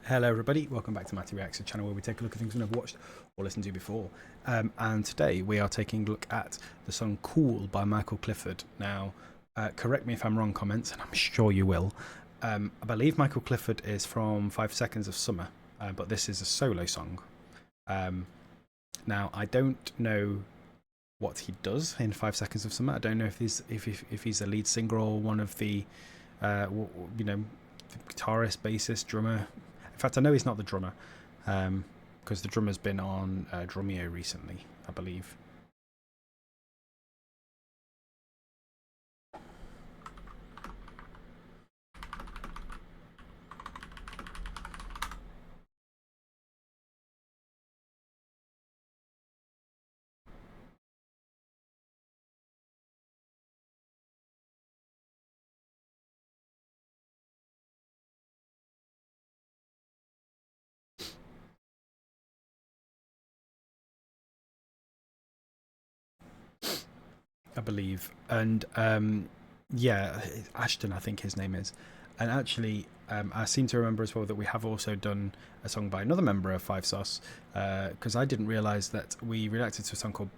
Hello everybody, welcome back to Matty Reacts, a channel where we take a look at things we've never watched or listened to before. And today we are taking a look at the song Cool by Michael Clifford. Now, correct me if I'm wrong, comments, and I'm sure you will. I believe Michael Clifford is from 5 Seconds of Summer, but this is a solo song. Now, I don't know what he does in 5 Seconds of Summer. I don't know if he's a lead singer or one of the, the guitarist, bassist, drummer. In fact, I know he's not the drummer, because the drummer's been on Drumeo recently, I believe. I believe, and yeah, Ashton, I think his name is. And actually, I seem to remember as well that we have also done a song by another member of Five Sauce, because I didn't realise that we reacted to a song called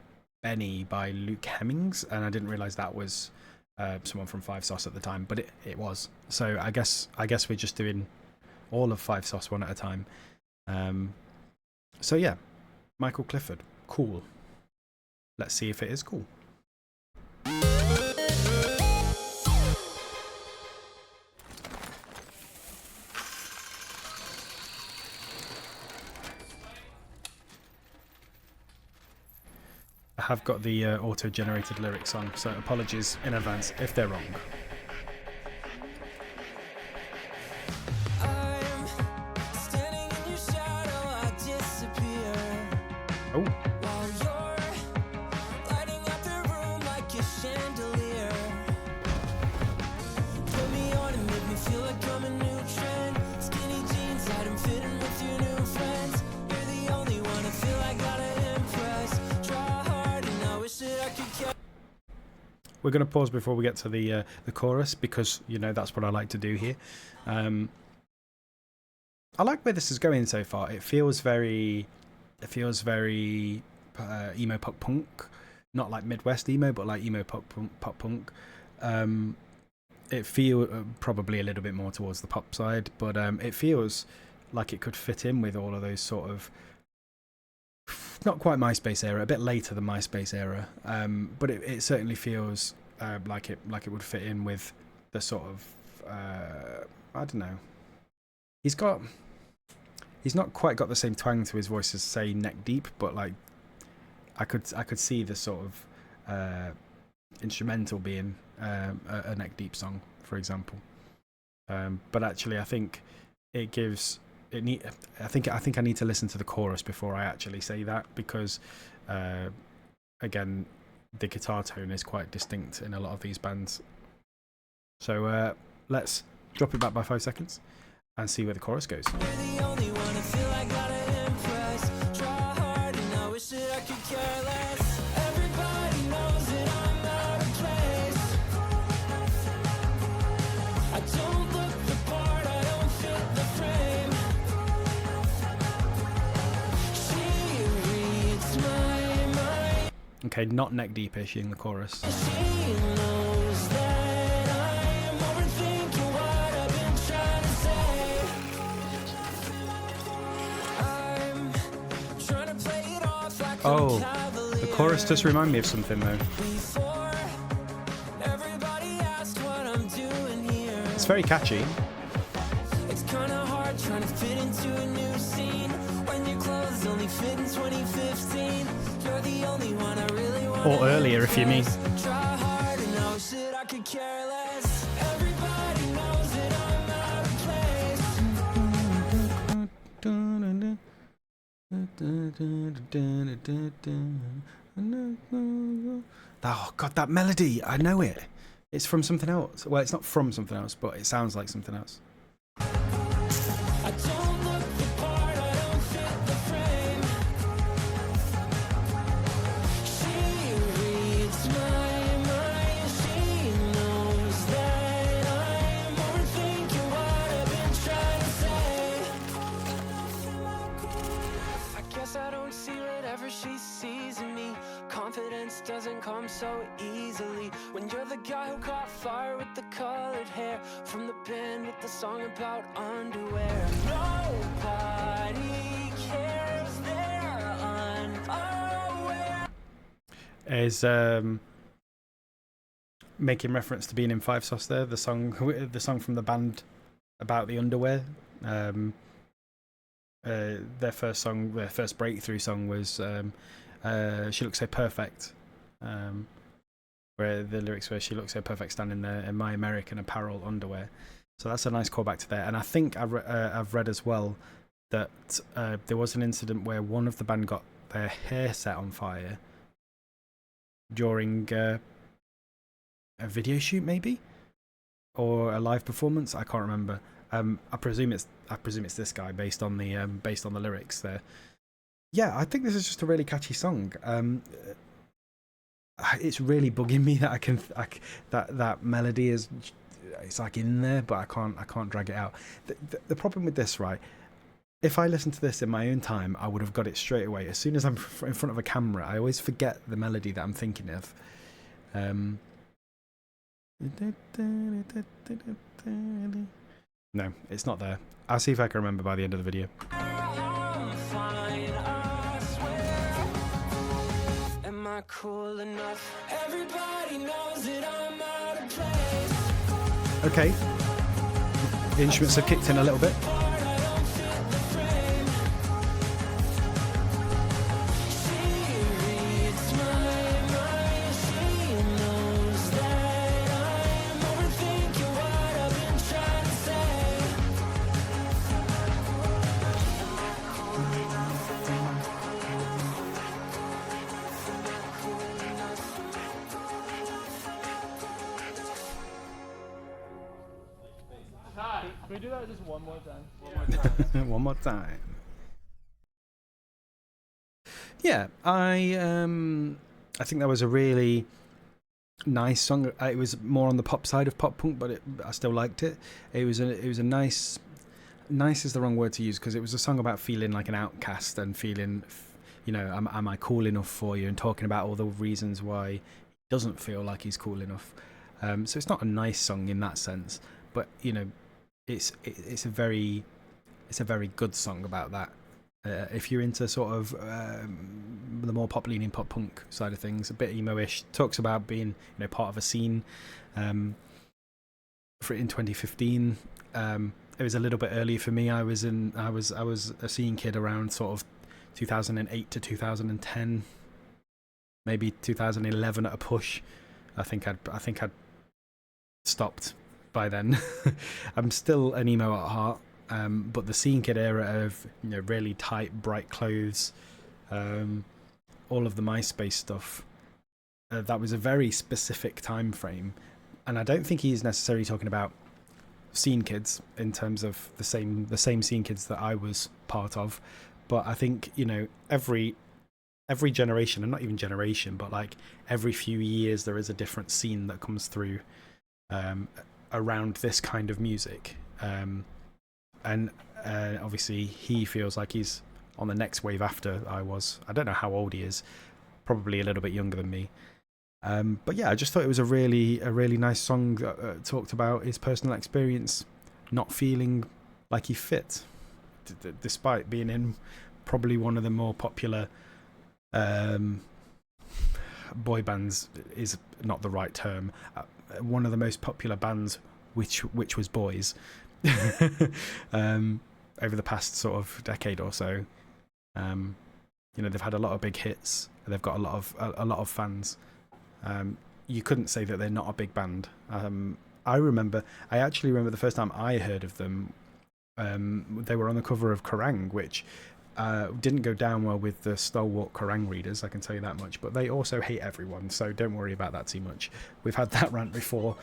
Benny by Luke Hemmings, and I didn't realise that was someone from Five Sauce at the time, but it was. So I guess we're just doing all of Five Sauce one at a time. So yeah, Michael Clifford, Cool. Let's see if it is cool. I have got the auto-generated lyrics on, so apologies in advance if they're wrong. Oh. We're going to pause before we get to the chorus, because you know that's what I like to do here. I like where this is going so far. It feels very emo pop punk, not like Midwest emo, but like emo pop punk. It feels probably a little bit more towards the pop side, but it feels like it could fit in with all of those sort of, not quite MySpace era, a bit later than MySpace era, but it certainly feels like it would fit in with the sort of I don't know. He's not quite got the same twang to his voice as, say, Neck Deep, but like I could see the sort of instrumental being a Neck Deep song, for example. But actually, I think it gives. I think I need to listen to the chorus before I actually say that, because again, the guitar tone is quite distinct in a lot of these bands. So let's drop it back by 5 seconds and see where the chorus goes. Okay, not neck deepish in the chorus. Oh, the chorus does remind me of something though. It's very catchy. It's kind of hard trying to fit into a new scene when your clothes only fit in 2015. You're the only one I really want. Or earlier, if you mean. Try hard and know shit I could care less. Everybody knows that I'm out of place. Oh god, that melody, I know it. It's from something else. Well, it's not from something else, but it sounds like something else. guy who caught fire with the colored hair, from the band with the song about underwear. Nobody cares, they're unaware. Is making reference to being in Five Sauce there, the song from the band about the underwear. Their first breakthrough song was She Looks So Perfect, where the lyrics were, she looks so perfect standing there in my American Apparel underwear. So that's a nice callback to there. And I think I've read as well that there was an incident where one of the band got their hair set on fire during a video shoot, maybe, or a live performance. I can't remember. I presume it's this guy based on the lyrics there. Yeah, I think this is just a really catchy song. It's really bugging me that that melody is, it's like in there, but I can't drag it out. The problem with this, right? If I listened to this in my own time, I would have got it straight away. As soon as I'm in front of a camera, I always forget the melody that I'm thinking of. No, it's not there. I'll see if I can remember by the end of the video. Am I cool enough? Everybody knows that I'm out of place. Okay. The instruments have kicked in a little bit. Can we do that just one more time? One more time. Yeah, I think that was a really nice song. It was more on the pop side of pop punk, but I still liked it. It was a nice is the wrong word to use, because it was a song about feeling like an outcast and feeling, you know, am I cool enough for you, and talking about all the reasons why he doesn't feel like he's cool enough. So it's not a nice song in that sense, but you know, it's a very good song about that. If you're into sort of the more pop leaning pop punk side of things, a bit emo-ish, talks about being, you know, part of a scene. In 2015, it was a little bit earlier for me. I was a scene kid around sort of 2008 to 2010, maybe 2011 at a push. I think I'd stopped by then. I'm still an emo at heart, but the scene kid era of, you know, really tight, bright clothes, all of the MySpace stuff, that was a very specific time frame, and I don't think he's necessarily talking about scene kids in terms of the same scene kids that I was part of, but I think, you know, every generation, and not even generation, but like every few years there is a different scene that comes through around this kind of music, and obviously he feels like he's on the next wave after I was. I don't know how old he is, probably a little bit younger than me, but yeah, I just thought it was a really nice song that talked about his personal experience not feeling like he fit, despite being in probably one of the more popular boy bands is not the right term, one of the most popular bands which was boys over the past sort of decade or so. You know, they've had a lot of big hits, they've got a lot of fans. You couldn't say that they're not a big band. I actually remember the first time I heard of them, they were on the cover of Kerrang, which didn't go down well with the stalwart Kerrang readers, I can tell you that much, but they also hate everyone, so don't worry about that too much. We've had that rant before,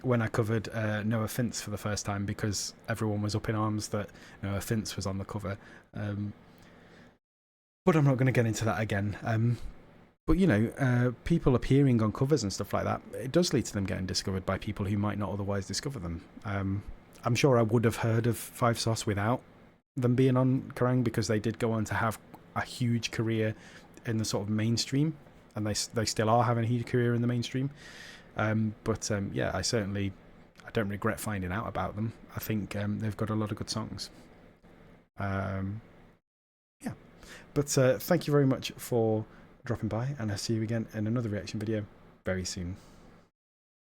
when I covered No Offence for the first time, because everyone was up in arms that No Offence was on the cover. But I'm not going to get into that again. But you know, people appearing on covers and stuff like that, it does lead to them getting discovered by people who might not otherwise discover them. I'm sure I would have heard of Five Sauce without them being on Kerrang, because they did go on to have a huge career in the sort of mainstream, and they still are having a huge career in the mainstream. Yeah, I don't regret finding out about them. I think they've got a lot of good songs. Yeah, but thank you very much for dropping by, and I'll see you again in another reaction video very soon.